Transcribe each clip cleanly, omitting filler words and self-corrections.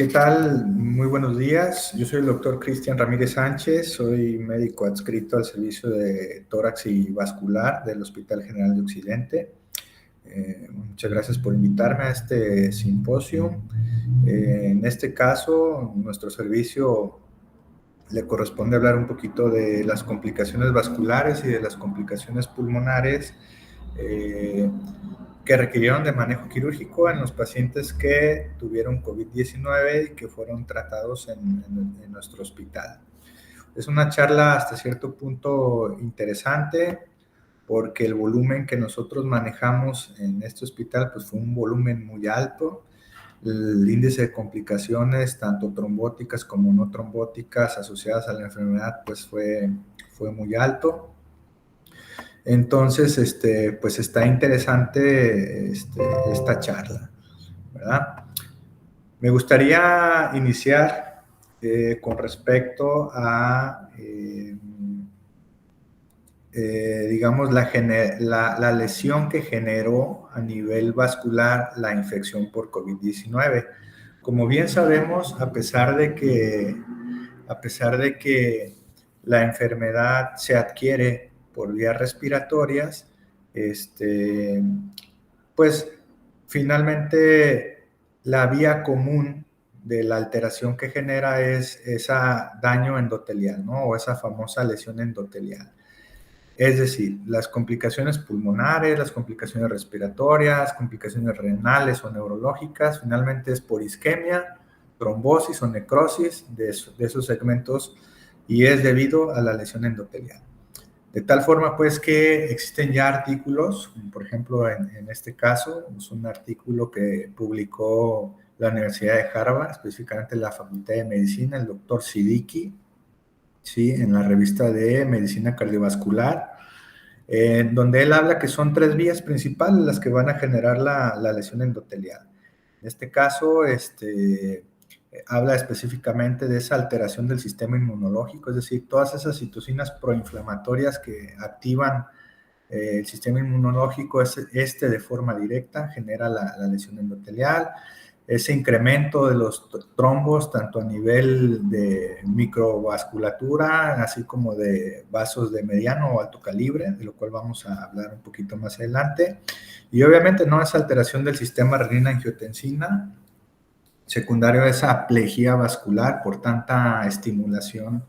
¿Qué tal? Muy buenos días. Yo soy el doctor Cristian Ramírez Sánchez, soy médico adscrito al servicio de tórax y vascular del Hospital General de Occidente. Muchas gracias por invitarme a este simposio. En este caso, nuestro servicio le corresponde hablar un poquito de las complicaciones vasculares y de las complicaciones pulmonares que requirieron de manejo quirúrgico en los pacientes que tuvieron COVID-19 y que fueron tratados en nuestro hospital. Es una charla hasta cierto punto interesante porque el volumen que nosotros manejamos en este hospital pues fue un volumen muy alto. El índice de complicaciones, tanto trombóticas como no trombóticas asociadas a la enfermedad, pues fue muy alto. Entonces, pues está interesante esta charla, ¿verdad? Me gustaría iniciar con respecto a, digamos, la lesión que generó a nivel vascular la infección por COVID-19. Como bien sabemos, a pesar de que la enfermedad se adquiere por vías respiratorias, pues finalmente la vía común de la alteración que genera es ese daño endotelial, ¿no? O esa famosa lesión endotelial. Es decir, las complicaciones pulmonares, las complicaciones respiratorias, complicaciones renales o neurológicas, finalmente es por isquemia, trombosis o necrosis de esos segmentos y es debido a la lesión endotelial. De tal forma, pues, que existen ya artículos, por ejemplo, en este caso, es un artículo que publicó la Universidad de Harvard, específicamente la Facultad de Medicina, el doctor Siddiqui, ¿sí? En la revista de Medicina Cardiovascular, donde él habla que son 3 vías principales las que van a generar la lesión endotelial. En este caso, habla específicamente de esa alteración del sistema inmunológico, es decir, todas esas citocinas proinflamatorias que activan el sistema inmunológico, de forma directa genera la lesión endotelial. Ese incremento de los trombos, tanto a nivel de microvasculatura, así como de vasos de mediano o alto calibre, de lo cual vamos a hablar un poquito más adelante. Y obviamente no esa alteración del sistema renina-angiotensina, secundario a esa aplejía vascular por tanta estimulación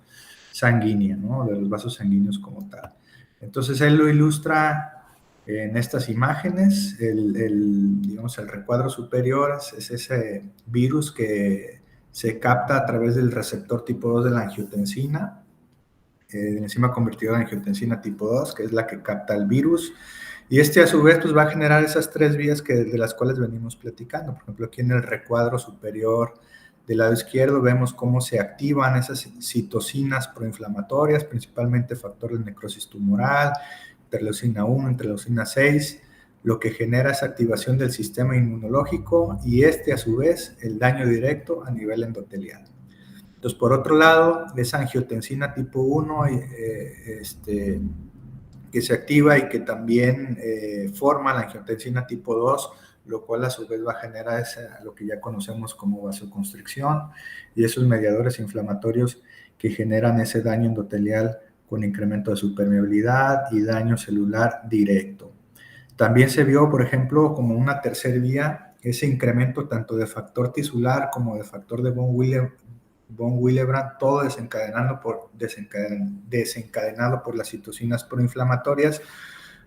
sanguínea, ¿no? De los vasos sanguíneos como tal. Entonces él lo ilustra en estas imágenes. Digamos, el recuadro superior es ese virus que se capta a través del receptor tipo 2 de la angiotensina, de la enzima convertidora de angiotensina tipo 2, que es la que capta el virus. Y a su vez pues, va a generar esas 3 vías de las cuales venimos platicando. Por ejemplo, aquí en el recuadro superior del lado izquierdo vemos cómo se activan esas citocinas proinflamatorias, principalmente factor de necrosis tumoral, interleucina 1, interleucina 6, lo que genera esa activación del sistema inmunológico y a su vez el daño directo a nivel endotelial. Entonces, por otro lado, esa angiotensina tipo 1 que se activa y que también forma la angiotensina tipo 2, lo cual a su vez va a generar lo que ya conocemos como vasoconstricción y esos mediadores inflamatorios que generan ese daño endotelial con incremento de su permeabilidad y daño celular directo. También se vio, por ejemplo, como una tercera vía, ese incremento tanto de factor tisular como de factor de von Willebrand, todo desencadenado por las citocinas proinflamatorias,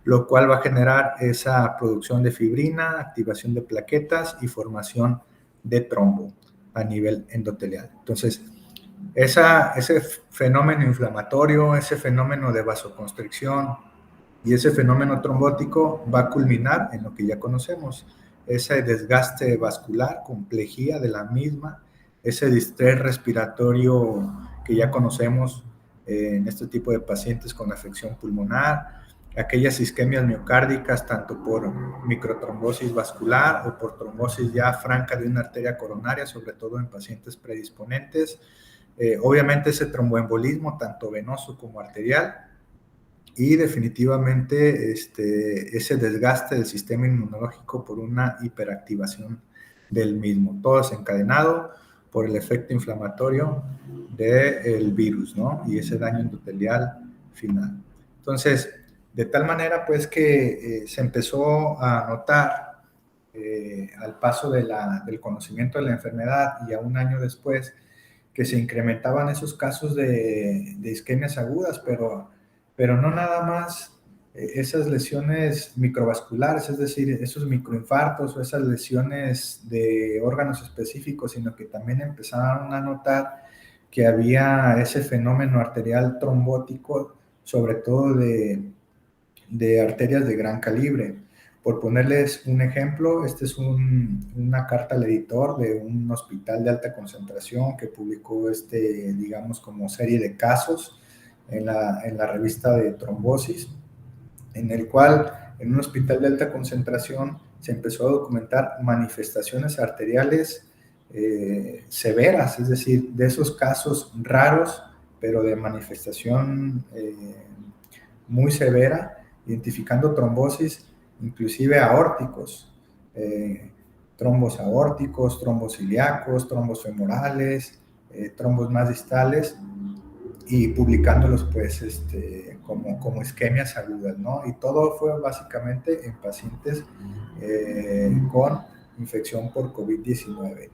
lo cual va a generar esa producción de fibrina, activación de plaquetas y formación de trombo a nivel endotelial. Entonces, ese fenómeno inflamatorio, ese fenómeno de vasoconstricción y ese fenómeno trombótico va a culminar en lo que ya conocemos, ese desgaste vascular, complejía de la misma, ese distrés respiratorio que ya conocemos en este tipo de pacientes con afección pulmonar, aquellas isquemias miocárdicas tanto por microtrombosis vascular o por trombosis ya franca de una arteria coronaria, sobre todo en pacientes predisponentes. Obviamente ese tromboembolismo tanto venoso como arterial y definitivamente ese desgaste del sistema inmunológico por una hiperactivación del mismo, todo desencadenado por el efecto inflamatorio del virus, ¿no? Y ese daño endotelial final. Entonces, de tal manera pues que se empezó a notar al paso del conocimiento de la enfermedad y a un año después que se incrementaban esos casos de isquemias agudas, pero no nada más esas lesiones microvasculares, es decir, esos microinfartos o esas lesiones de órganos específicos, sino que también empezaron a notar que había ese fenómeno arterial trombótico, sobre todo de arterias de gran calibre. Por ponerles un ejemplo, esta es una carta al editor de un hospital de alta concentración que publicó digamos, como serie de casos en la revista de trombosis, en el cual en un hospital de alta concentración se empezó a documentar manifestaciones arteriales severas, es decir, de esos casos raros, pero de manifestación muy severa, identificando trombosis inclusive aórticos, trombos aórticos, trombos ilíacos, trombos femorales, trombos más distales, y publicándolos pues como isquemias agudas, ¿no? Y todo fue básicamente en pacientes con infección por COVID-19.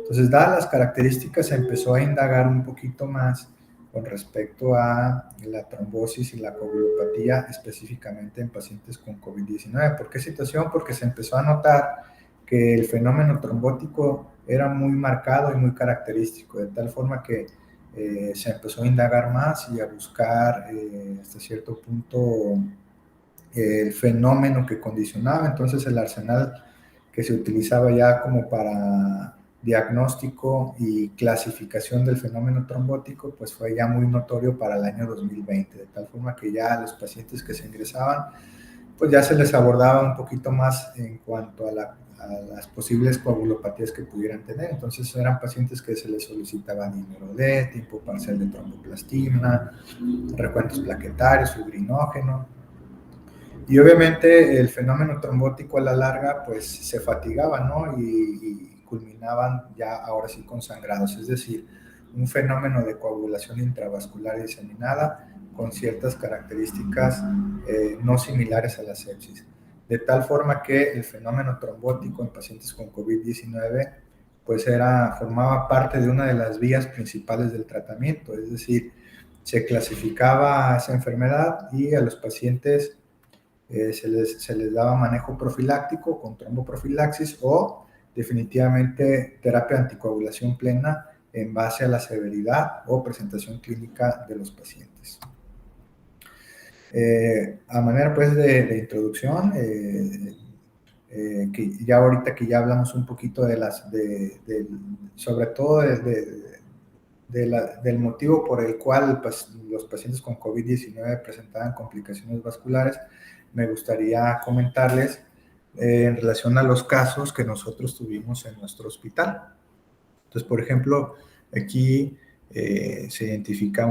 Entonces, dadas las características, se empezó a indagar un poquito más con respecto a la trombosis y la coagulopatía, específicamente en pacientes con COVID-19. ¿Por qué situación? Porque se empezó a notar que el fenómeno trombótico era muy marcado y muy característico, de tal forma que se empezó a indagar más y a buscar hasta cierto punto el fenómeno que condicionaba. Entonces el arsenal que se utilizaba ya como para diagnóstico y clasificación del fenómeno trombótico, pues fue ya muy notorio para el año 2020, de tal forma que ya a los pacientes que se ingresaban, pues ya se les abordaba un poquito más en cuanto a las posibles coagulopatías que pudieran tener. Entonces eran pacientes que se les solicitaba dímero D, tiempo parcial de tromboplastina, recuentos plaquetarios, fibrinógeno. Y obviamente el fenómeno trombótico a la larga pues se fatigaba, ¿no? Y culminaban ya ahora sí con sangrados, es decir, un fenómeno de coagulación intravascular y diseminada con ciertas características no similares a la sepsis. De tal forma que el fenómeno trombótico en pacientes con COVID-19 pues formaba parte de una de las vías principales del tratamiento, es decir, se clasificaba esa enfermedad y a los pacientes se les daba manejo profiláctico con tromboprofilaxis o definitivamente terapia de anticoagulación plena en base a la severidad o presentación clínica de los pacientes. A manera pues de introducción, que ya ahorita que ya hablamos un poquito sobre todo del motivo por el cual los pacientes con COVID-19 presentaban complicaciones vasculares, me gustaría comentarles en relación a los casos que nosotros tuvimos en nuestro hospital. Entonces, por ejemplo, aquí se identifica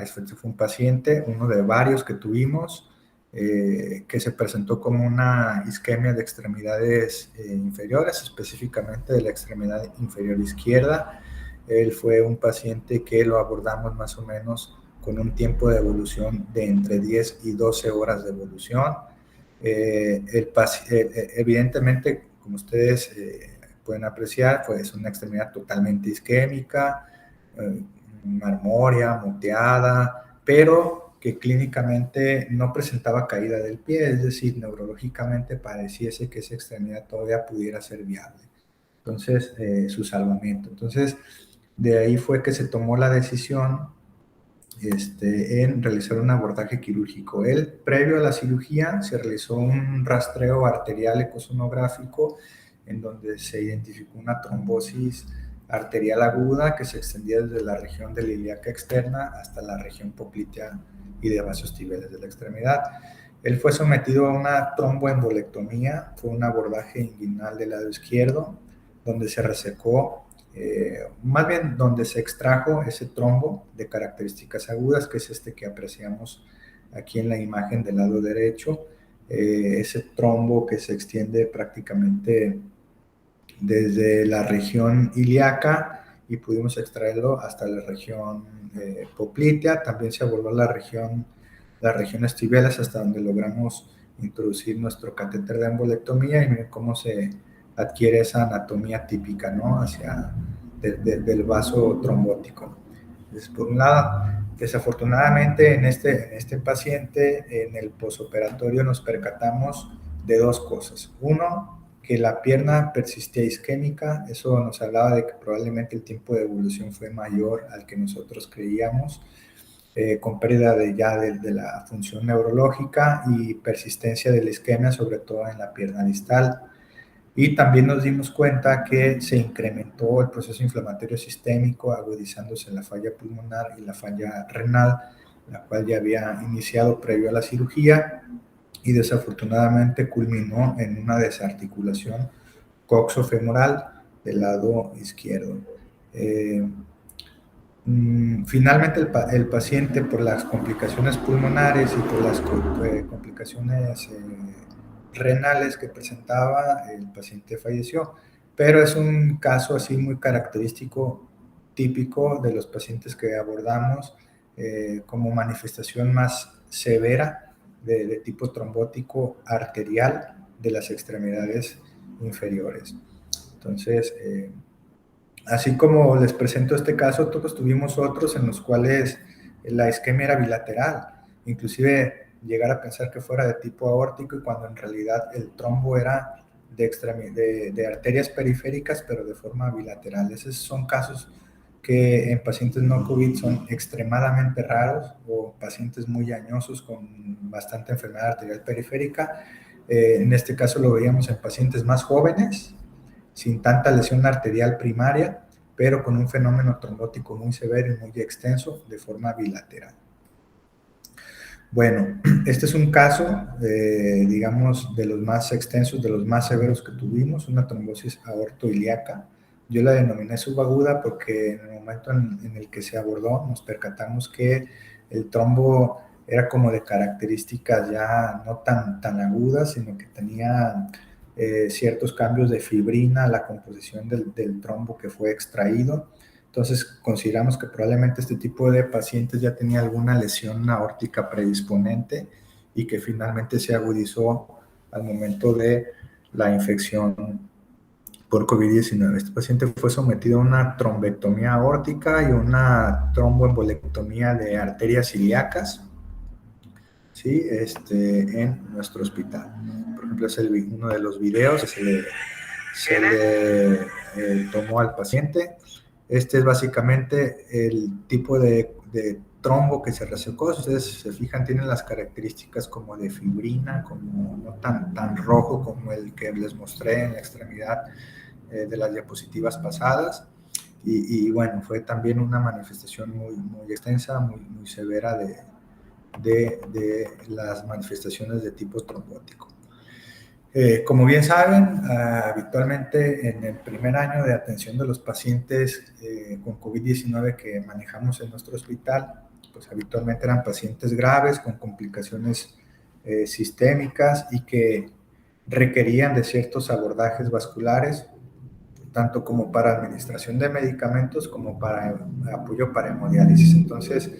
fue un paciente, uno de varios que tuvimos, que se presentó como una isquemia de extremidades inferiores, específicamente de la extremidad inferior izquierda. Él fue un paciente que lo abordamos más o menos con un tiempo de evolución de entre 10 y 12 horas de evolución. Evidentemente, como ustedes pueden apreciar, pues una extremidad totalmente isquémica, marmórea, moteada, pero que clínicamente no presentaba caída del pie, es decir, neurológicamente pareciese que esa extremidad todavía pudiera ser viable. Entonces, su salvamiento. Entonces, de ahí fue que se tomó la decisión en realizar un abordaje quirúrgico. Él, previo a la cirugía, se realizó un rastreo arterial ecosonográfico en donde se identificó una trombosis arterial aguda que se extendía desde la región de la ilíaca externa hasta la región poplitea y de vasos tibiales de la extremidad. Él fue sometido a una tromboembolectomía, fue un abordaje inguinal del lado izquierdo, donde se resecó más bien donde se extrajo ese trombo de características agudas, que es este que apreciamos aquí en la imagen del lado derecho, ese trombo que se extiende prácticamente desde la región ilíaca y pudimos extraerlo hasta la región poplitea. También se abordó las regiones tibiales hasta donde logramos introducir nuestro catéter de embolectomía y miren cómo se adquiere esa anatomía típica, ¿no? Del vaso trombótico. Entonces, por un lado, desafortunadamente en este paciente, en el posoperatorio nos percatamos de dos cosas. Uno, que la pierna persistía isquémica, eso nos hablaba de que probablemente el tiempo de evolución fue mayor al que nosotros creíamos, con pérdida de la función neurológica y persistencia de la isquemia, sobre todo en la pierna distal. Y también nos dimos cuenta que se incrementó el proceso inflamatorio sistémico, agudizándose la falla pulmonar y la falla renal, la cual ya había iniciado previo a la cirugía y desafortunadamente culminó en una desarticulación coxofemoral del lado izquierdo. Finalmente el paciente, por las complicaciones pulmonares y por las complicaciones renales que presentaba, el paciente falleció. Pero es un caso así muy característico, típico de los pacientes que abordamos como manifestación más severa de tipo trombótico arterial de las extremidades inferiores. Entonces, así como les presento este caso, todos tuvimos otros en los cuales la isquemia era bilateral, inclusive llegar a pensar que fuera de tipo aórtico y cuando en realidad el trombo era de arterias periféricas, pero de forma bilateral. Esos son casos que en pacientes no COVID son extremadamente raros o pacientes muy añosos con bastante enfermedad arterial periférica. En este caso lo veíamos en pacientes más jóvenes, sin tanta lesión arterial primaria, pero con un fenómeno trombótico muy severo y muy extenso de forma bilateral. Bueno, este es un caso, digamos, de los más extensos, de los más severos que tuvimos, una trombosis aortoilíaca. Yo la denominé subaguda porque en el momento en el que se abordó nos percatamos que el trombo era como de características ya no tan agudas, sino que tenía ciertos cambios de fibrina, la composición del trombo que fue extraído. Entonces, consideramos que probablemente este tipo de pacientes ya tenía alguna lesión aórtica predisponente y que finalmente se agudizó al momento de la infección por COVID-19. Este paciente fue sometido a una trombectomía aórtica y una tromboembolectomía de arterias ilíacas, ¿sí? En nuestro hospital. Por ejemplo, es uno de los videos que se le tomó al paciente. Este es básicamente el tipo de trombo que se resecó. Si ustedes se fijan, tienen las características como de fibrina, como no tan rojo como el que les mostré en la extremidad de las diapositivas pasadas. Y bueno, fue también una manifestación muy extensa, muy severa de las manifestaciones de tipo trombótico. Como bien saben, habitualmente en el primer año de atención de los pacientes con COVID-19 que manejamos en nuestro hospital, pues habitualmente eran pacientes graves con complicaciones sistémicas y que requerían de ciertos abordajes vasculares, tanto como para administración de medicamentos como para apoyo para hemodiálisis. Entonces,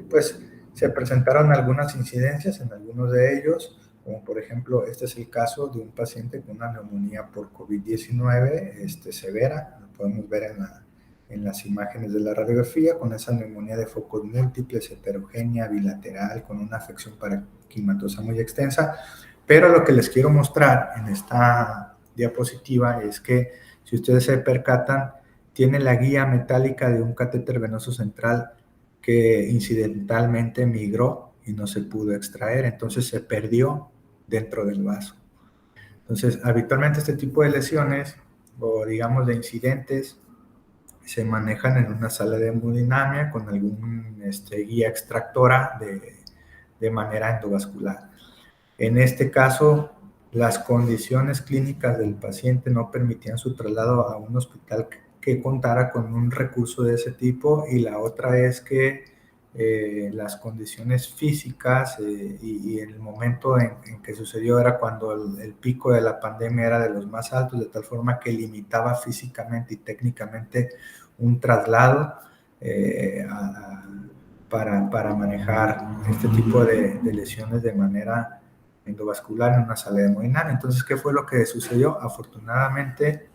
pues se presentaron algunas incidencias en algunos de ellos, como por ejemplo, este es el caso de un paciente con una neumonía por COVID-19 severa, lo podemos ver en las imágenes de la radiografía, con esa neumonía de focos múltiples, heterogénea, bilateral, con una afección parenquimatosa muy extensa. Pero lo que les quiero mostrar en esta diapositiva es que, si ustedes se percatan, tiene la guía metálica de un catéter venoso central que incidentalmente migró y no se pudo extraer, entonces se perdió dentro del vaso. Entonces, habitualmente este tipo de lesiones o digamos de incidentes se manejan en una sala de hemodinamia con algún guía extractora de manera endovascular. En este caso, las condiciones clínicas del paciente no permitían su traslado a un hospital que contara con un recurso de ese tipo, y la otra es que las condiciones físicas y el momento en que sucedió era cuando el pico de la pandemia era de los más altos, de tal forma que limitaba físicamente y técnicamente un traslado para manejar este tipo de lesiones de manera endovascular en una sala hemodinamia. Entonces, ¿qué fue lo que sucedió? Afortunadamente,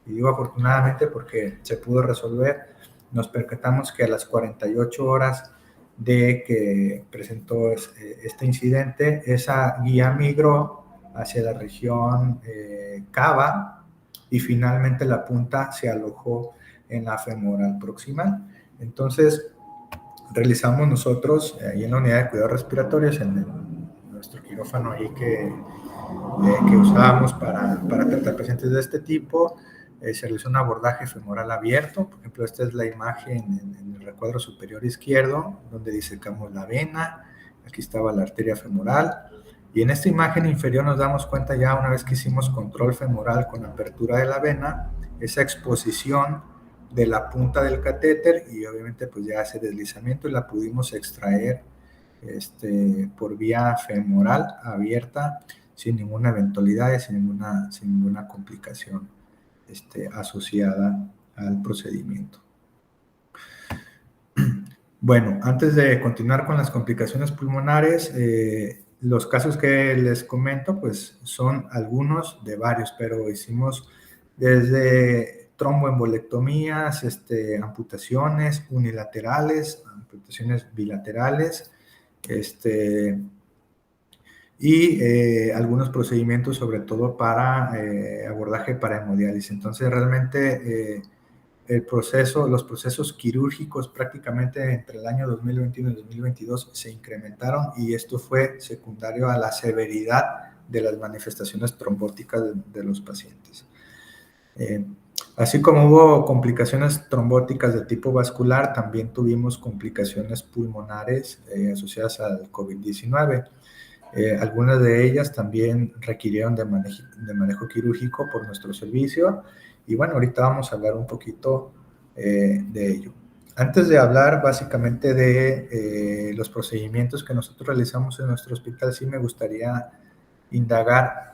y digo afortunadamente porque se pudo resolver, nos percatamos que a las 48 horas de que presentó este incidente, esa guía migró hacia la región cava y finalmente la punta se alojó en la femoral proximal. Entonces, realizamos nosotros ahí en la unidad de cuidados respiratorios, nuestro quirófano ahí que usábamos para tratar pacientes de este tipo, se realizó un abordaje femoral abierto. Por ejemplo, esta es la imagen en el recuadro superior izquierdo, donde disecamos la vena. Aquí estaba la arteria femoral. Y en esta imagen inferior nos damos cuenta ya una vez que hicimos control femoral con apertura de la vena, esa exposición de la punta del catéter y obviamente pues ya hace deslizamiento y la pudimos extraer por vía femoral abierta sin ninguna eventualidad, sin ninguna complicación asociada al procedimiento. Bueno, antes de continuar con las complicaciones pulmonares, los casos que les comento, pues son algunos de varios, pero hicimos desde tromboembolectomías, amputaciones unilaterales, amputaciones bilaterales, y algunos procedimientos, sobre todo para abordaje para hemodiálisis. Entonces, realmente los procesos quirúrgicos prácticamente entre el año 2021 y 2022 se incrementaron y esto fue secundario a la severidad de las manifestaciones trombóticas de los pacientes. Así como hubo complicaciones trombóticas de tipo vascular, también tuvimos complicaciones pulmonares asociadas al COVID-19. Algunas de ellas también requirieron de manejo quirúrgico por nuestro servicio y bueno, ahorita vamos a hablar un poquito de ello. Antes de hablar básicamente de los procedimientos que nosotros realizamos en nuestro hospital, sí me gustaría indagar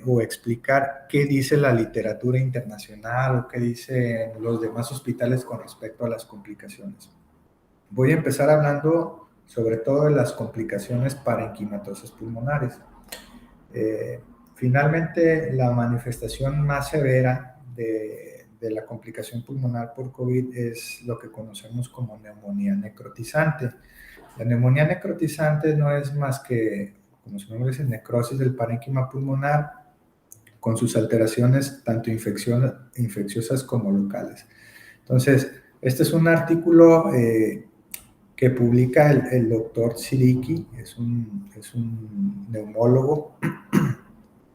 o explicar qué dice la literatura internacional o qué dicen los demás hospitales con respecto a las complicaciones. Voy a empezar hablando sobre todo de las complicaciones parenquimatosis pulmonares. Finalmente, la manifestación más severa de la complicación pulmonar por COVID es lo que conocemos como neumonía necrotizante. La neumonía necrotizante no es más que, como su nombre dice, necrosis del parénquima pulmonar con sus alteraciones tanto infecciosas como locales. Entonces, este es un artículo que publica el doctor Siddiqui, es un neumólogo,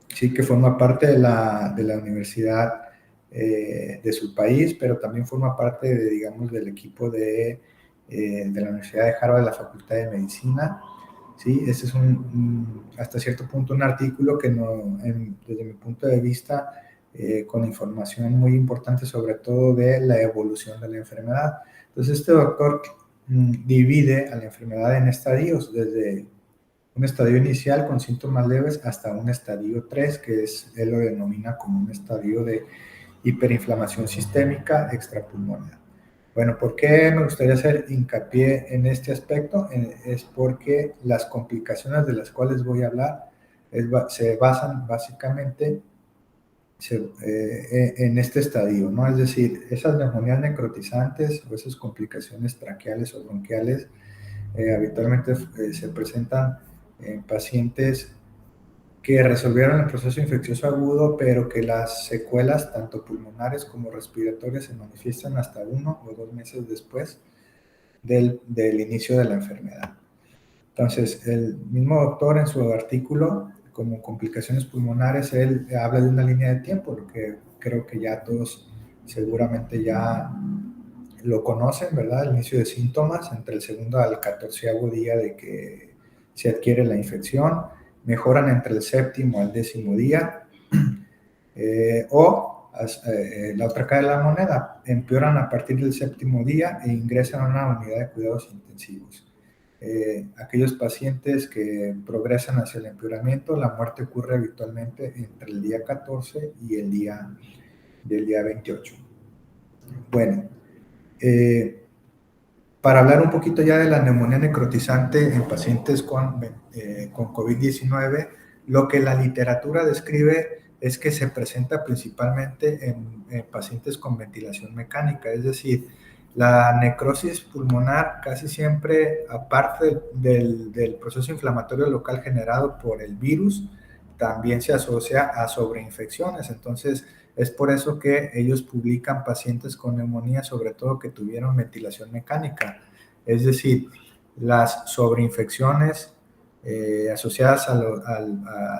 sí, que forma parte de la universidad de su país, pero también forma parte, digamos, del equipo de la Universidad de Harvard, de la Facultad de Medicina. Sí, este es hasta cierto punto un artículo que desde mi punto de vista, con información muy importante, sobre todo de la evolución de la enfermedad. Entonces, este doctor divide a la enfermedad en estadios, desde un estadio inicial con síntomas leves hasta un estadio 3, que él lo denomina como un estadio de hiperinflamación sistémica extrapulmonar. Bueno, ¿por qué me gustaría hacer hincapié en este aspecto? Es porque las complicaciones de las cuales voy a hablar se basan básicamente en este estadio, ¿no? Es decir, esas neumonías necrotizantes o esas complicaciones traqueales o bronquiales habitualmente se presentan en pacientes que resolvieron el proceso infeccioso agudo, pero que las secuelas, tanto pulmonares como respiratorias, se manifiestan hasta 1 o 2 meses después del inicio de la enfermedad. Entonces, el mismo doctor en su artículo, como complicaciones pulmonares, él habla de una línea de tiempo, lo que creo que ya todos seguramente ya lo conocen, ¿verdad? El inicio de síntomas entre el segundo al 14º día de que se adquiere la infección, mejoran entre el 7º al 10º día, o la otra cara de la moneda, empeoran a partir del séptimo día e ingresan a una unidad de cuidados intensivos. Aquellos pacientes que progresan hacia el empeoramiento, la muerte ocurre habitualmente entre el día 14 y el día 28. Bueno, para hablar un poquito ya de la neumonía necrotizante en pacientes con COVID-19, lo que la literatura describe es que se presenta principalmente en pacientes con ventilación mecánica, es decir, la necrosis pulmonar casi siempre, aparte del proceso inflamatorio local generado por el virus, también se asocia a sobreinfecciones. Entonces, es por eso que ellos publican pacientes con neumonía, sobre todo que tuvieron ventilación mecánica. Es decir, las sobreinfecciones asociadas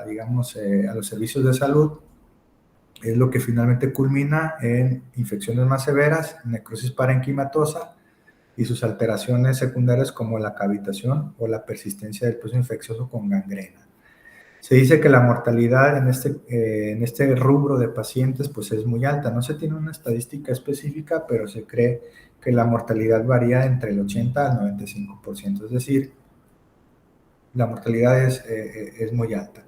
digamos, a los servicios de salud es lo que finalmente culmina en infecciones más severas, necrosis parenquimatosa y sus alteraciones secundarias como la cavitación o la persistencia del proceso infeccioso con gangrena. Se dice que la mortalidad en este rubro de pacientes pues es muy alta. No se tiene una estadística específica, pero se cree que la mortalidad varía entre el 80 al 95%. Es decir, la mortalidad es muy alta.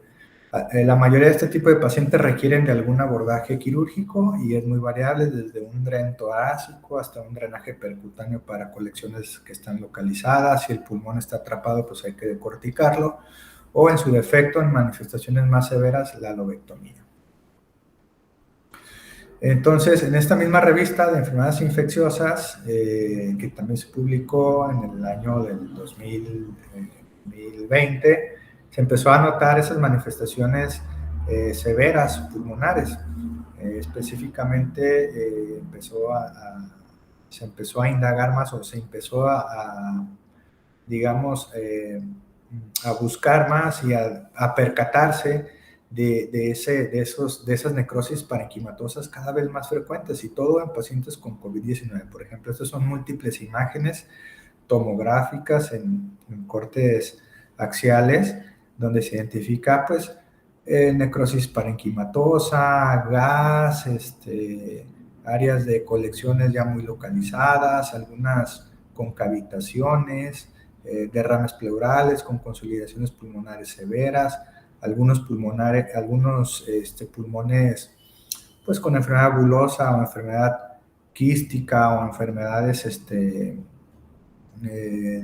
La mayoría de este tipo de pacientes requieren de algún abordaje quirúrgico y es muy variable, desde un dren torácico hasta un drenaje percutáneo para colecciones que están localizadas. Si el pulmón está atrapado, pues hay que decorticarlo, o en su defecto, en manifestaciones más severas, la lobectomía. Entonces, en esta misma revista de enfermedades infecciosas, que también se publicó en el año del 2020, se empezó a notar esas manifestaciones severas pulmonares. Específicamente, se empezó a indagar más, o se empezó digamos, a buscar más y a percatarse de esas necrosis parenquimatosas cada vez más frecuentes, y todo en pacientes con COVID-19. Por ejemplo, estas son múltiples imágenes tomográficas en cortes axiales, donde se identifica pues necrosis parenquimatosa, gas, áreas de colecciones ya muy localizadas, algunas con cavitaciones, derrames pleurales con consolidaciones pulmonares severas, algunos pulmones pues con enfermedad bulosa o enfermedad quística o enfermedades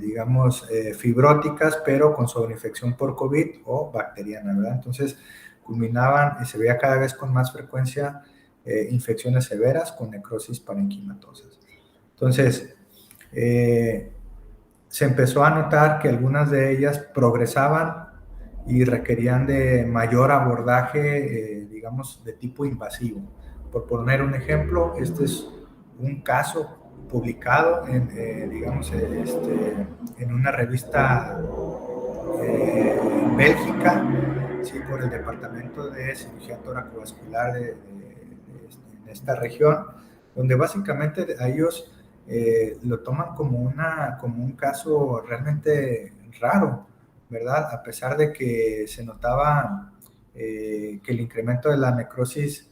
digamos fibróticas, pero con sobreinfección por COVID o bacteriana, ¿verdad? Entonces culminaban y se veía cada vez con más frecuencia infecciones severas con necrosis parenquimatosas. Entonces, se empezó a notar que algunas de ellas progresaban y requerían de mayor abordaje, digamos, de tipo invasivo. Por poner un ejemplo, este es un caso publicado digamos, en una revista en Bélgica, sí, por el Departamento de Cirugía Tóraco-Vascular en esta región, donde básicamente a ellos lo toman como un caso realmente raro, ¿verdad? A pesar de que se notaba que el incremento de la necrosis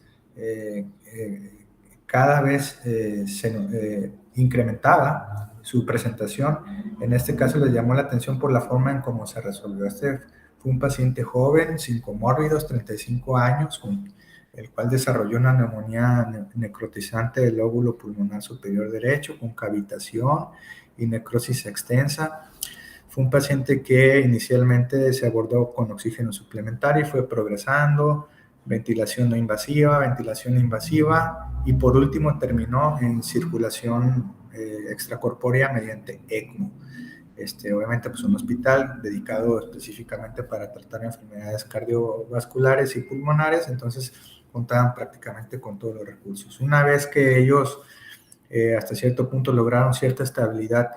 cada vez se incrementaba su presentación. En este caso les llamó la atención por la forma en cómo se resolvió. Este fue un paciente joven, sin comórbidos, 35 años, con el cual desarrolló una neumonía necrotizante del lóbulo pulmonar superior derecho, con cavitación y necrosis extensa. Fue un paciente que inicialmente se abordó con oxígeno suplementario y fue progresando, ventilación no invasiva, ventilación invasiva, y por último terminó en circulación extracorpórea mediante ECMO. Obviamente pues un hospital dedicado específicamente para tratar enfermedades cardiovasculares y pulmonares, entonces contaban prácticamente con todos los recursos. Una vez que ellos hasta cierto punto lograron cierta estabilidad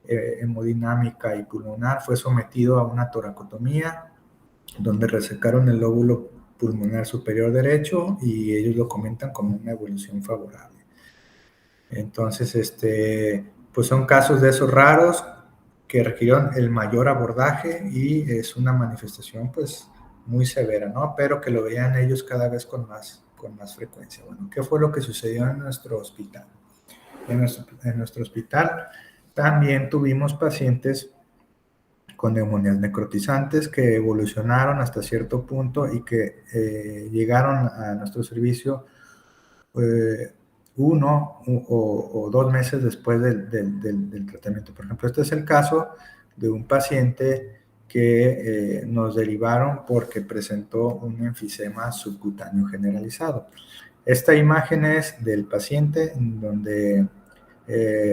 hemodinámica y pulmonar, fue sometido a una toracotomía donde resecaron el lóbulo pulmonar superior derecho y ellos lo comentan como una evolución favorable. Entonces, pues son casos de esos raros que requirieron el mayor abordaje y es una manifestación pues muy severa, ¿no? Pero que lo veían ellos cada vez con más con más frecuencia. Bueno, ¿qué fue lo que sucedió en nuestro hospital? En nuestro hospital también tuvimos pacientes con neumonías necrotizantes que evolucionaron hasta cierto punto y que llegaron a nuestro servicio 1 o 2 meses después del tratamiento. Por ejemplo, este es el caso de un paciente que nos derivaron porque presentó un enfisema subcutáneo generalizado. Esta imagen es del paciente en donde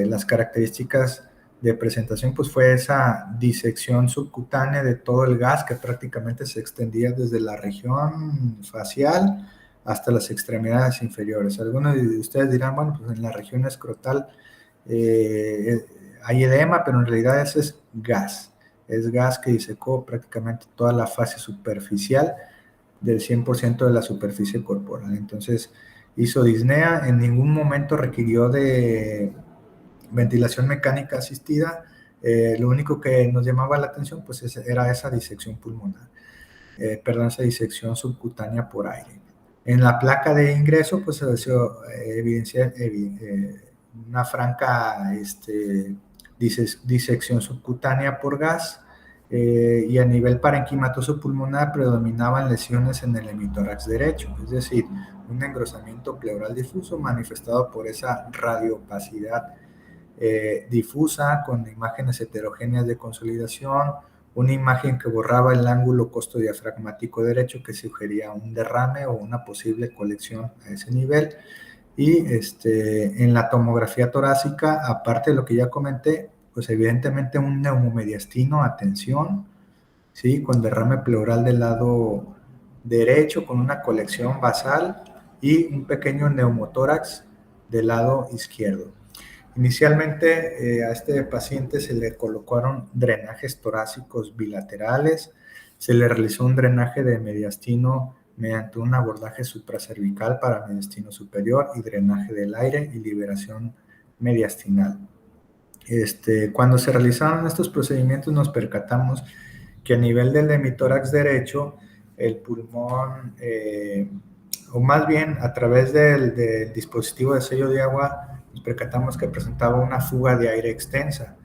las características de presentación pues fue esa disección subcutánea de todo el gas que prácticamente se extendía desde la región facial hasta las extremidades inferiores. Algunos de ustedes dirán, bueno, pues en la región escrotal hay edema, pero en realidad ese es gas que disecó prácticamente toda la fase superficial del 100% de la superficie corporal. Entonces hizo disnea, en ningún momento requirió de ventilación mecánica asistida. Lo único que nos llamaba la atención pues era esa disección pulmonar, esa disección subcutánea por aire. En la placa de ingreso pues se evidencia una franca disección subcutánea por gas, y a nivel parenquimatoso pulmonar predominaban lesiones en el hemitórax derecho, es decir, un engrosamiento pleural difuso manifestado por esa radiopacidad difusa con imágenes heterogéneas de consolidación, una imagen que borraba el ángulo costodiafragmático derecho que sugería un derrame o una posible colección a ese nivel. Y en la tomografía torácica, aparte de lo que ya comenté, pues evidentemente un neumomediastino a tensión, ¿sí? Con derrame pleural del lado derecho, con una colección basal y un pequeño neumotórax del lado izquierdo. Inicialmente a este paciente se le colocaron drenajes torácicos bilaterales, se le realizó un drenaje de mediastino mediante un abordaje supracervical para mediastino superior y drenaje del aire y liberación mediastinal. Cuando se realizaron estos procedimientos nos percatamos que a nivel del hemitórax derecho, el pulmón, o más bien a través del dispositivo de sello de agua, nos percatamos que presentaba una fuga de aire extensa.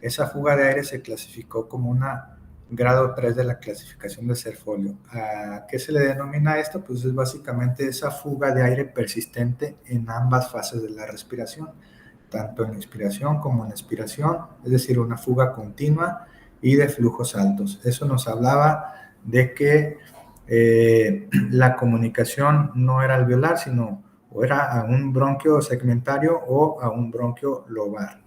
Esa fuga de aire se clasificó como una grado 3 de la clasificación de Serfolio. ¿A qué se le denomina esto? Pues es básicamente esa fuga de aire persistente en ambas fases de la respiración, tanto en inspiración como en expiración, es decir, una fuga continua y de flujos altos. Eso nos hablaba de que la comunicación no era alveolar, sino o era a un bronquio segmentario o a un bronquio lobar,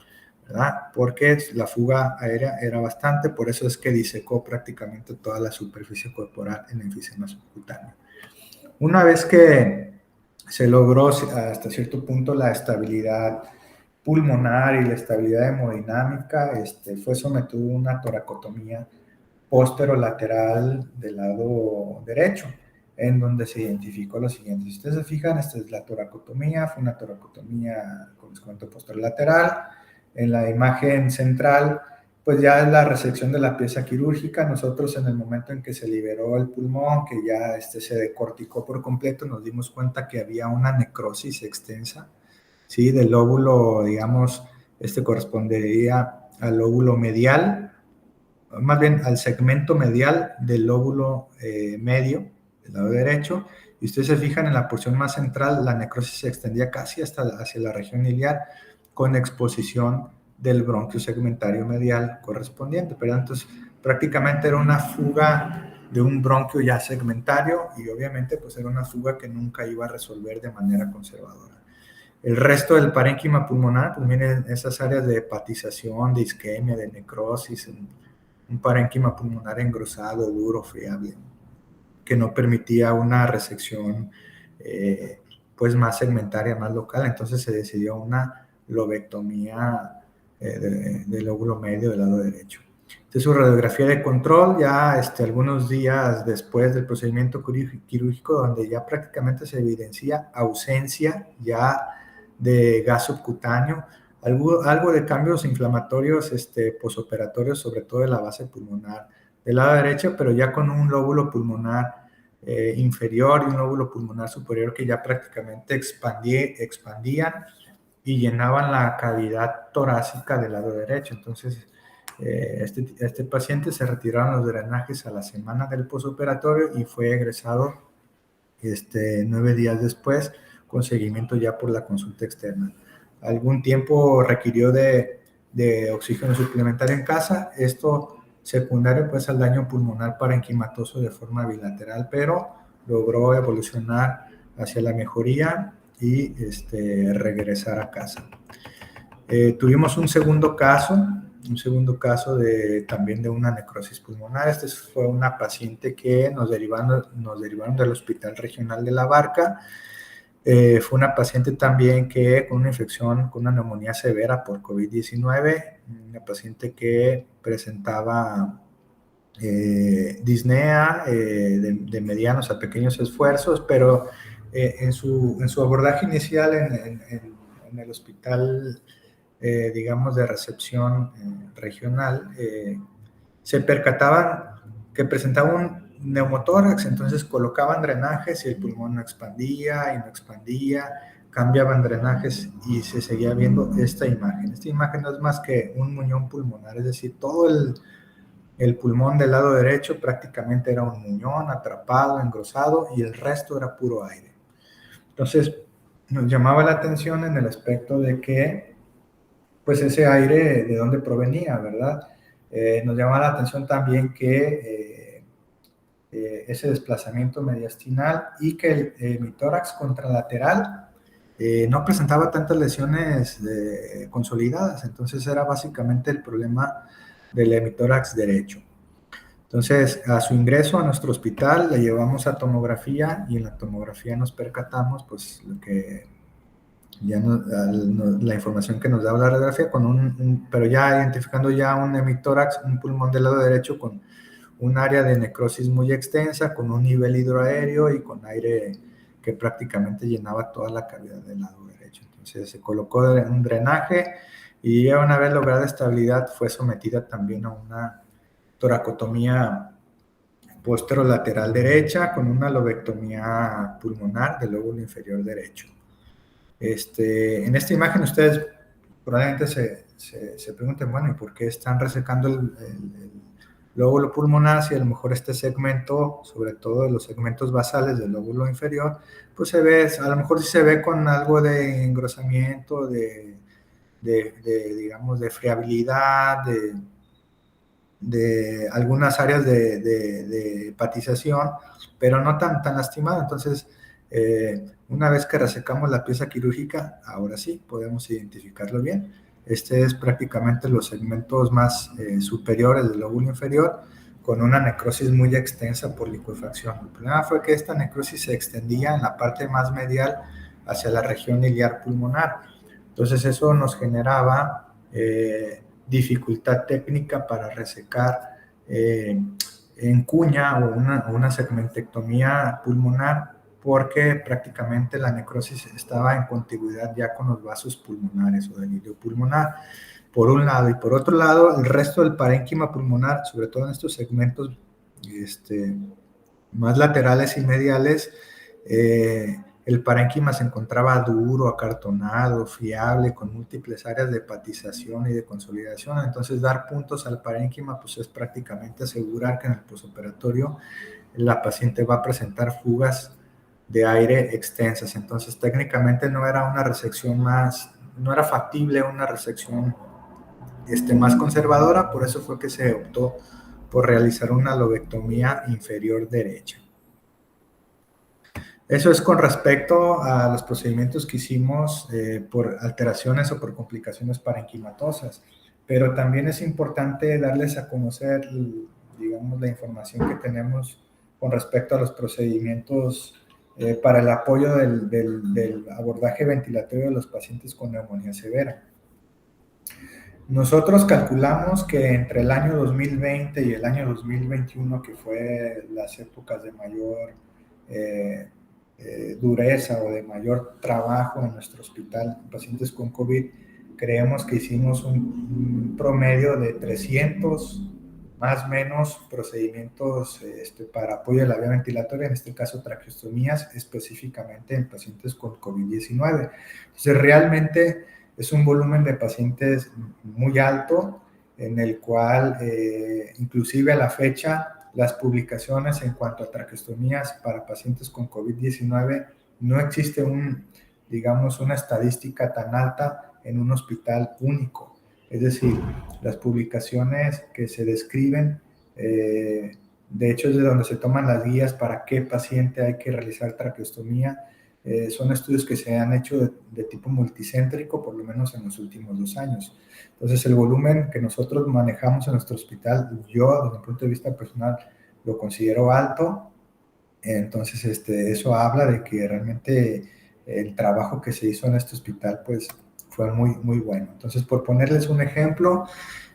¿verdad? Porque la fuga aérea era bastante, por eso es que disecó prácticamente toda la superficie corporal en enfisema subcutáneo. Una vez que se logró hasta cierto punto la estabilidad pulmonar y la estabilidad hemodinámica, fue sometido a una toracotomía posterolateral del lado derecho, en donde se identificó lo siguiente. Si ustedes se fijan, esta es la toracotomía, fue una toracotomía con descuento posterolateral. En la imagen central, pues ya es la resección de la pieza quirúrgica. Nosotros en el momento en que se liberó el pulmón, que ya se decorticó por completo, nos dimos cuenta que había una necrosis extensa, ¿sí? Del lóbulo, digamos, correspondería al lóbulo medial, más bien al segmento medial del lóbulo medio, del lado derecho, y ustedes se fijan en la porción más central, la necrosis se extendía casi hasta hacia la región iliar, con exposición del bronquio segmentario medial correspondiente, pero entonces prácticamente era una fuga de un bronquio ya segmentario y obviamente pues era una fuga que nunca iba a resolver de manera conservadora. El resto del parénquima pulmonar, pues miren esas áreas de hepatización, de isquemia, de necrosis, un parénquima pulmonar engrosado, duro, friable, que no permitía una resección pues más segmentaria, más local. Entonces se decidió una lobectomía del lóbulo medio del lado derecho. Entonces su radiografía de control ya algunos días después del procedimiento quirúrgico, donde ya prácticamente se evidencia ausencia ya de gas subcutáneo, algo de cambios inflamatorios posoperatorios, sobre todo de la base pulmonar del lado derecho, pero ya con un lóbulo pulmonar inferior y un lóbulo pulmonar superior que ya prácticamente expandían y llenaban la cavidad torácica del lado derecho. Entonces, este paciente se retiraron los drenajes a la semana del posoperatorio y fue egresado 9 días después, con seguimiento ya por la consulta externa. Algún tiempo requirió de oxígeno suplementario en casa, esto secundario pues al daño pulmonar parenquimatoso de forma bilateral, pero logró evolucionar hacia la mejoría y regresar a casa. Tuvimos un segundo caso también de una necrosis pulmonar. Fue una paciente que nos derivaron del Hospital Regional de La Barca. Fue una paciente también que con una infección, con una neumonía severa por COVID-19, una paciente que presentaba disnea de medianos a pequeños esfuerzos, pero en su abordaje inicial en el hospital, digamos, de recepción regional, se percataban que presentaba un neumotórax, entonces colocaban drenajes y el pulmón no expandía y no expandía, cambiaban drenajes y se seguía viendo esta imagen. Esta imagen no es más que un muñón pulmonar, es decir, todo el pulmón del lado derecho prácticamente era un muñón atrapado, engrosado, y el resto era puro aire. Entonces, nos llamaba la atención en el aspecto de que, pues, ese aire, ¿de dónde provenía, verdad? Nos llamaba la atención también que ese desplazamiento mediastinal y que el hemitórax contralateral no presentaba tantas lesiones consolidadas, entonces era básicamente el problema del hemitórax derecho. Entonces, a su ingreso a nuestro hospital le llevamos a tomografía y en la tomografía nos percatamos, pues, lo que ya la información que nos daba la radiografía, pero ya identificando ya un hemitórax, un pulmón del lado derecho con un área de necrosis muy extensa, con un nivel hidroaéreo y con aire que prácticamente llenaba toda la cavidad del lado derecho. Entonces se colocó un drenaje y ya una vez lograda estabilidad fue sometida también a una toracotomía posterolateral derecha con una lobectomía pulmonar del lóbulo inferior derecho. En esta imagen ustedes probablemente se pregunten, bueno, ¿y por qué están resecando el lóbulo pulmonar si a lo mejor este segmento, sobre todo los segmentos basales del lóbulo inferior, pues se ve, a lo mejor sí se ve con algo de engrosamiento, digamos, de friabilidad, de algunas áreas de hepatización, pero no tan lastimado. Entonces, una vez que resecamos la pieza quirúrgica, ahora sí podemos identificarlo bien. Este es prácticamente los segmentos más superiores del lóbulo inferior, con una necrosis muy extensa por licuefacción. El problema fue que esta necrosis se extendía en la parte más medial hacia la región iliar pulmonar. Entonces eso nos generaba dificultad técnica para resecar en cuña o una segmentectomía pulmonar, porque prácticamente la necrosis estaba en contigüidad ya con los vasos pulmonares o del hilio pulmonar, por un lado, y por otro lado, el resto del parénquima pulmonar, sobre todo en estos segmentos más laterales y mediales, el parénquima se encontraba duro, acartonado, fiable, con múltiples áreas de hepatización y de consolidación. Entonces, dar puntos al parénquima pues es prácticamente asegurar que en el posoperatorio la paciente va a presentar fugas de aire extensas. Entonces, técnicamente no era una resección no era factible una resección más conservadora, por eso fue que se optó por realizar una lobectomía inferior derecha. Eso es con respecto a los procedimientos que hicimos por alteraciones o por complicaciones parenquimatosas, pero también es importante darles a conocer, digamos, la información que tenemos con respecto a los procedimientos para el apoyo del abordaje ventilatorio de los pacientes con neumonía severa. Nosotros calculamos que entre el año 2020 y el año 2021, que fue las épocas de mayor dureza o de mayor trabajo en nuestro hospital en pacientes con COVID, creemos que hicimos un promedio de 300 más o menos procedimientos para apoyo de la vía ventilatoria, en este caso traqueostomías, específicamente en pacientes con COVID-19. Entonces, realmente es un volumen de pacientes muy alto, en el cual inclusive a la fecha las publicaciones en cuanto a traqueostomías para pacientes con COVID-19 no existe digamos, una estadística tan alta en un hospital único. Es decir, las publicaciones que se describen, de hecho es de donde se toman las guías para qué paciente hay que realizar traqueostomía, son estudios que se han hecho de tipo multicéntrico, por lo menos en los últimos 2 años. Entonces, el volumen que nosotros manejamos en nuestro hospital, yo desde el punto de vista personal lo considero alto. Entonces, eso habla de que realmente el trabajo que se hizo en este hospital, pues, fue muy, muy bueno. Entonces, por ponerles un ejemplo,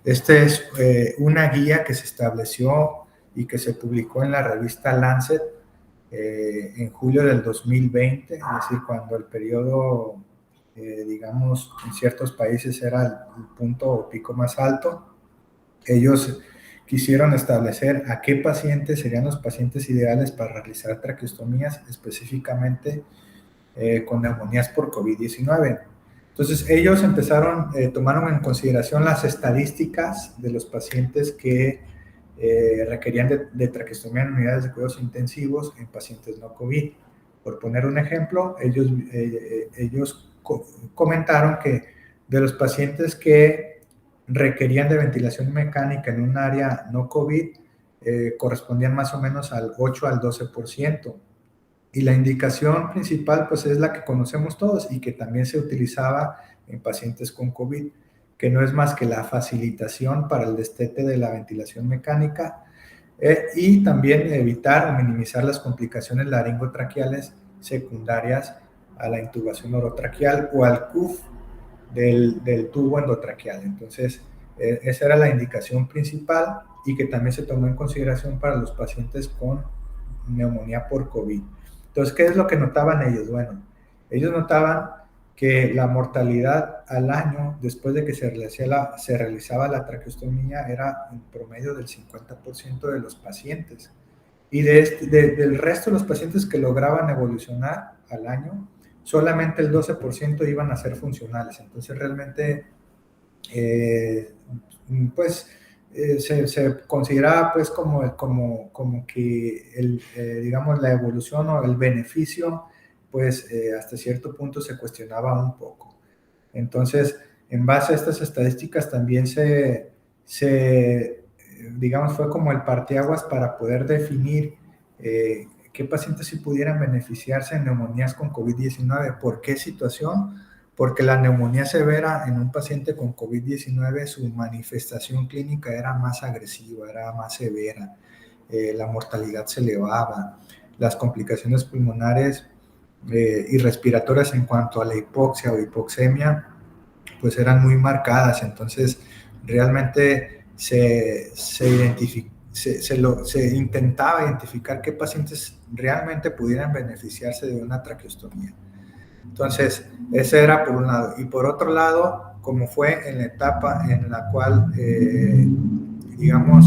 es una guía que se estableció y que se publicó en la revista Lancet en julio del 2020, es decir, cuando el periodo, digamos, en ciertos países era el punto o pico más alto. Ellos quisieron establecer a qué pacientes serían los pacientes ideales para realizar traqueostomías, específicamente con neumonías por COVID-19. Entonces, ellos tomaron en consideración las estadísticas de los pacientes que requerían de traqueostomía en unidades de cuidados intensivos en pacientes no COVID. Por poner un ejemplo, ellos comentaron que de los pacientes que requerían de ventilación mecánica en un área no COVID, correspondían más o menos al 8 al 12%. Y la indicación principal, pues, es la que conocemos todos y que también se utilizaba en pacientes con COVID, que no es más que la facilitación para el destete de la ventilación mecánica y también evitar o minimizar las complicaciones laringotraqueales secundarias a la intubación orotraqueal o al CUF del tubo endotraqueal. Entonces, esa era la indicación principal y que también se tomó en consideración para los pacientes con neumonía por COVID. Entonces, ¿qué es lo que notaban ellos? Bueno, ellos notaban que la mortalidad al año después de que se realizaba la traqueostomía era en promedio del 50% de los pacientes. Y del resto de los pacientes que lograban evolucionar al año, solamente el 12% iban a ser funcionales. Entonces, realmente, pues, se consideraba pues como que digamos, la evolución o el beneficio, pues hasta cierto punto se cuestionaba un poco. Entonces, en base a estas estadísticas también digamos, fue como el parteaguas para poder definir qué pacientes sí pudieran beneficiarse en neumonías con COVID-19. ¿Por qué situación? Porque la neumonía severa en un paciente con COVID-19, su manifestación clínica era más agresiva, era más severa, la mortalidad se elevaba, las complicaciones pulmonares y respiratorias en cuanto a la hipoxia o hipoxemia, pues eran muy marcadas. Entonces, realmente se intentaba identificar qué pacientes realmente pudieran beneficiarse de una traqueostomía. Entonces, ese era por un lado. Y por otro lado, como fue en la etapa en la cual, digamos,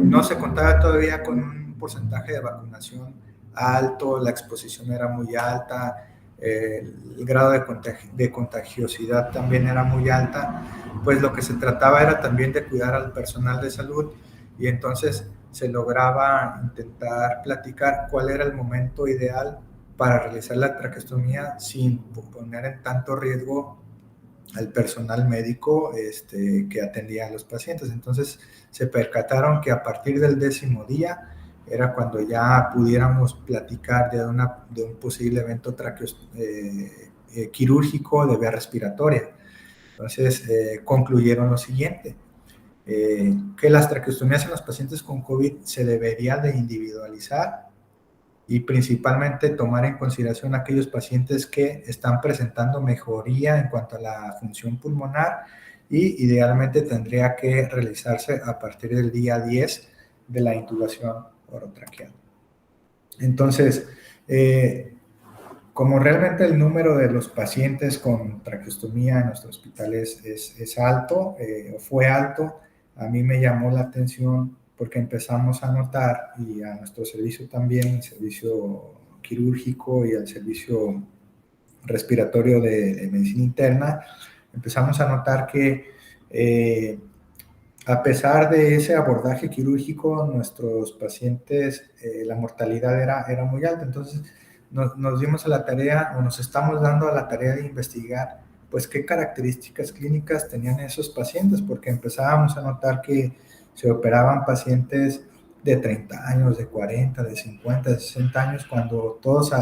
no se contaba todavía con un porcentaje de vacunación alto, la exposición era muy alta, el grado de contagiosidad también era muy alta, pues lo que se trataba era también de cuidar al personal de salud y entonces se lograba intentar platicar cuál era el momento ideal para realizar la traqueostomía sin poner en tanto riesgo al personal médico que atendía a los pacientes. Entonces se percataron que a partir del 10º día era cuando ya pudiéramos platicar de un posible evento quirúrgico de vía respiratoria. Entonces concluyeron lo siguiente, que las traqueostomías en los pacientes con COVID se debería de individualizar y principalmente tomar en consideración aquellos pacientes que están presentando mejoría en cuanto a la función pulmonar y idealmente tendría que realizarse a partir del día 10 de la intubación orotraqueal. Entonces, como realmente el número de los pacientes con traqueostomía en nuestro hospital es alto, o fue alto, a mí me llamó la atención porque empezamos a notar, y a nuestro servicio también, el servicio quirúrgico y el servicio respiratorio de medicina interna, empezamos a notar que a pesar de ese abordaje quirúrgico, nuestros pacientes, la mortalidad era muy alta. Entonces, nos dimos a la tarea, o nos estamos dando a la tarea de investigar, pues, qué características clínicas tenían esos pacientes, porque empezábamos a notar que se operaban pacientes de 30 años, de 40, de 50, de 60 años, cuando todos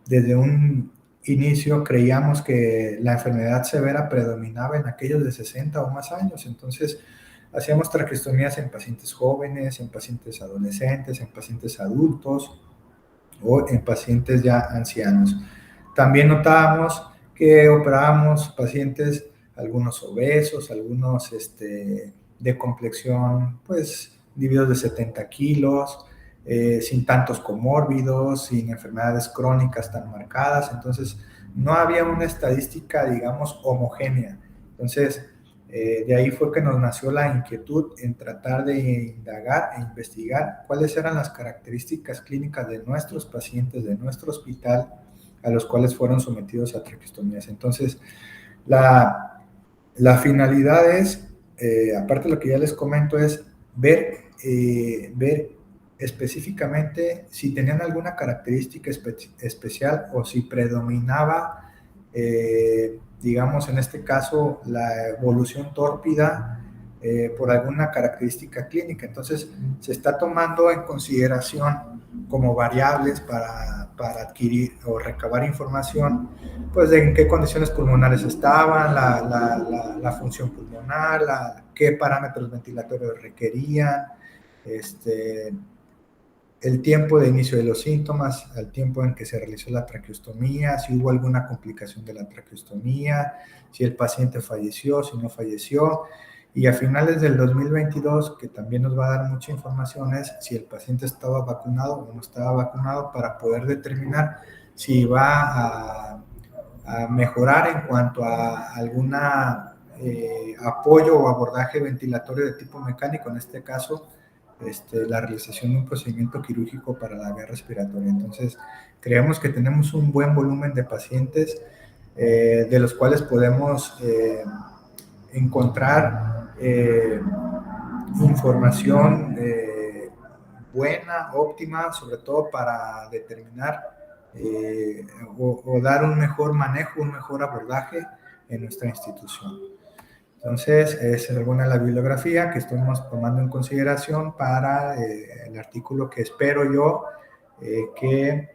desde un inicio creíamos que la enfermedad severa predominaba en aquellos de 60 o más años. Entonces, hacíamos traqueostomías en pacientes jóvenes, en pacientes adolescentes, en pacientes adultos o en pacientes ya ancianos. También notábamos que operábamos pacientes, algunos obesos, algunos de complexión, pues, individuos de 70 kilos, sin tantos comórbidos, sin enfermedades crónicas tan marcadas. Entonces, no había una estadística, digamos, homogénea. Entonces, de ahí fue que nos nació la inquietud en tratar de indagar e investigar cuáles eran las características clínicas de nuestros pacientes, de nuestro hospital, a los cuales fueron sometidos a traqueostomías. Entonces, la finalidad es, aparte de lo que ya les comento, es ver específicamente si tenían alguna característica especial o si predominaba, digamos, en este caso, la evolución tórpida por alguna característica clínica. Entonces, se está tomando en consideración como variables para adquirir o recabar información, pues, de en qué condiciones pulmonares estaban, la función pulmonar, qué parámetros ventilatorios requerían, el tiempo de inicio de los síntomas, el tiempo en que se realizó la traqueostomía, si hubo alguna complicación de la traqueostomía, si el paciente falleció, si no falleció. Y a finales del 2022, que también nos va a dar mucha información, es si el paciente estaba vacunado o no estaba vacunado, para poder determinar si va a mejorar en cuanto a alguna apoyo o abordaje ventilatorio de tipo mecánico, en este caso, la realización de un procedimiento quirúrgico para la vía respiratoria. Entonces, creemos que tenemos un buen volumen de pacientes de los cuales podemos encontrar información buena, óptima, sobre todo para determinar o dar un mejor manejo, un mejor abordaje en nuestra institución. Entonces, es alguna de la bibliografía que estamos tomando en consideración para el artículo que espero yo que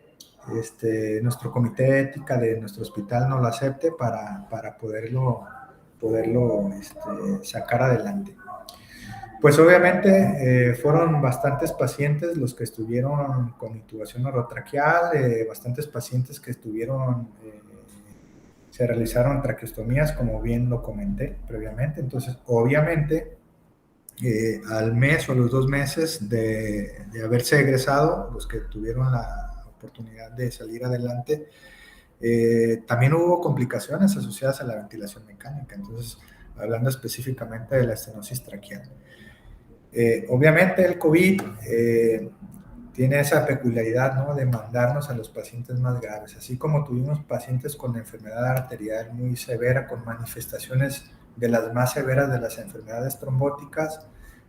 nuestro comité de ética de nuestro hospital nos lo acepte para poderlo sacar adelante. Pues obviamente fueron bastantes pacientes los que estuvieron con intubación orotraqueal, bastantes pacientes que se realizaron traqueostomías, como bien lo comenté previamente. Entonces, obviamente, al mes o a los 2 meses de haberse egresado, los que tuvieron la oportunidad de salir adelante, también hubo complicaciones asociadas a la ventilación mecánica. Entonces, hablando específicamente de la estenosis traqueal. Obviamente el COVID tiene esa peculiaridad, ¿no?, de mandarnos a los pacientes más graves. Así como tuvimos pacientes con enfermedad arterial muy severa, con manifestaciones de las más severas de las enfermedades trombóticas,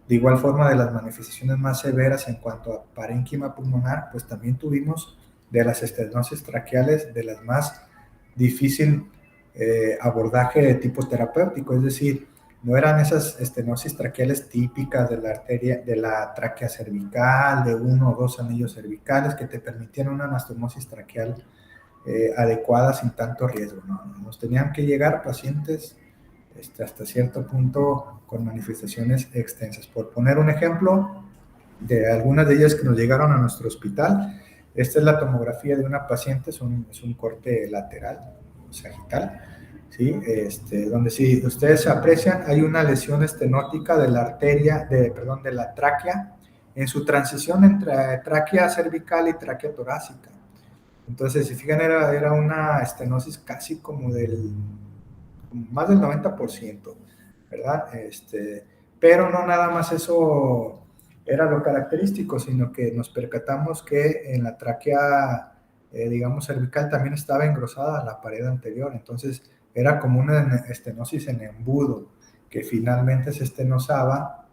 de igual forma de las manifestaciones más severas en cuanto a parénquima pulmonar, pues también tuvimos de las estenosis traqueales de las más difícil abordaje de tipo terapéutico, es decir, no eran esas estenosis traqueales típicas de la arteria, de la tráquea cervical, de 1 o 2 anillos cervicales que te permitían una anastomosis traqueal adecuada sin tanto riesgo, ¿no? Nos tenían que llegar pacientes hasta cierto punto con manifestaciones extensas. Por poner un ejemplo de algunas de ellas que nos llegaron a nuestro hospital, esta es la tomografía de una paciente, es un corte lateral, sagital, ¿sí? Donde, si ustedes aprecian, hay una lesión estenótica de la arteria, de la tráquea, en su transición entre tráquea cervical y tráquea torácica. Entonces, si fijan, era una estenosis casi como más del 90%, ¿verdad? Pero no nada más eso era lo característico, sino que nos percatamos que en la tráquea, digamos, cervical también estaba engrosada la pared anterior, entonces era como una estenosis en embudo, que finalmente se estenosaba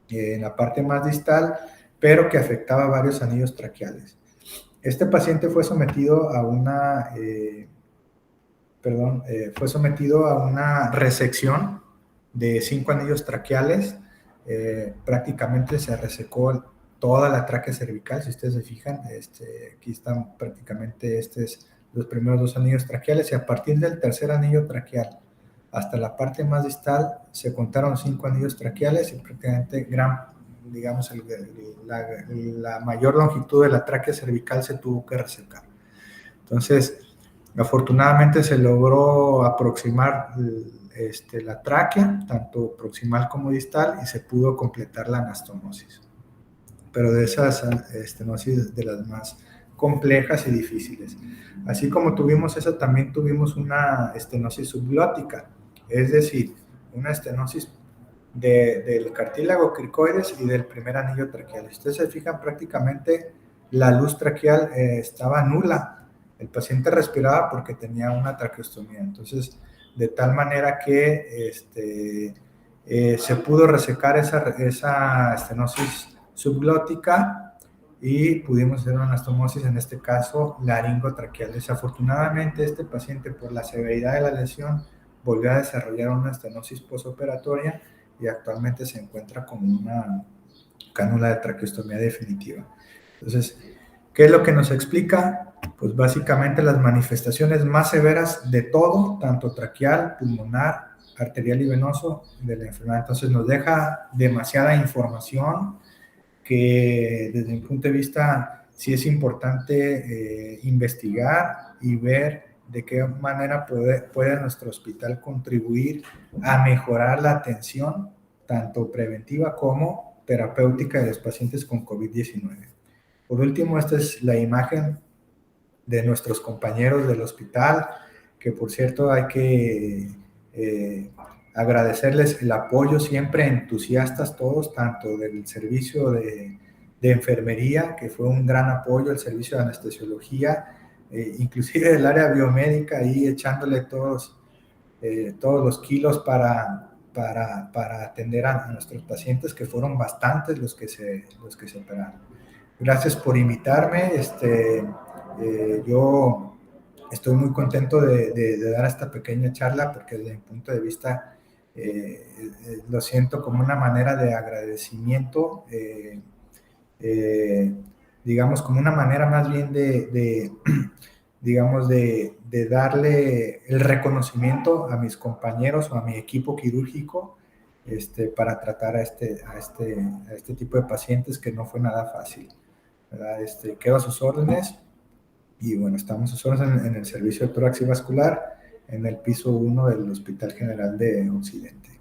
en la parte más distal, pero que afectaba varios anillos traqueales. Este paciente fue sometido a fue sometido a una resección de 5 anillos traqueales. Prácticamente se resecó toda la tráquea cervical, si ustedes se fijan, aquí están prácticamente los primeros 2 anillos traqueales, y a partir del tercer anillo traqueal hasta la parte más distal se contaron 5 anillos traqueales, y prácticamente digamos, la mayor longitud de la tráquea cervical se tuvo que resecar. Entonces, afortunadamente se logró aproximar la tráquea, tanto proximal como distal, y se pudo completar la anastomosis. Pero de esas estenosis de las más complejas y difíciles. Así como tuvimos esa, también tuvimos una estenosis subglótica, es decir, una estenosis del cartílago cricoides y del primer anillo traqueal. Si ustedes se fijan, prácticamente la luz traqueal estaba nula. El paciente respiraba porque tenía una traqueostomía. Entonces, de tal manera que se pudo resecar esa estenosis subglótica y pudimos hacer una anastomosis, en este caso laringotraqueal. Desafortunadamente, este paciente, por la severidad de la lesión, volvió a desarrollar una estenosis posoperatoria y actualmente se encuentra con una cánula de traqueostomía definitiva. Entonces, ¿qué es lo que nos explica? Pues básicamente las manifestaciones más severas de todo, tanto traqueal, pulmonar, arterial y venoso, de la enfermedad. Entonces nos deja demasiada información que desde mi punto de vista sí es importante investigar y ver de qué manera puede nuestro hospital contribuir a mejorar la atención, tanto preventiva como terapéutica, de los pacientes con COVID-19. Por último, esta es la imagen de nuestros compañeros del hospital, que por cierto hay que agradecerles el apoyo siempre, entusiastas todos, tanto del servicio de enfermería, que fue un gran apoyo, el servicio de anestesiología, inclusive del área biomédica, ahí echándole todos los kilos para atender a nuestros pacientes, que fueron bastantes los que se operaron. Gracias por invitarme. Yo estoy muy contento de dar esta pequeña charla, porque desde mi punto de vista lo siento como una manera de agradecimiento, digamos, como una manera más bien digamos, de darle el reconocimiento a mis compañeros o a mi equipo quirúrgico, para tratar a este tipo de pacientes, que no fue nada fácil, ¿verdad? Quedo a sus órdenes, y bueno, estamos a sus órdenes en el servicio de tórax y vascular, en el piso 1 del Hospital General de Occidente.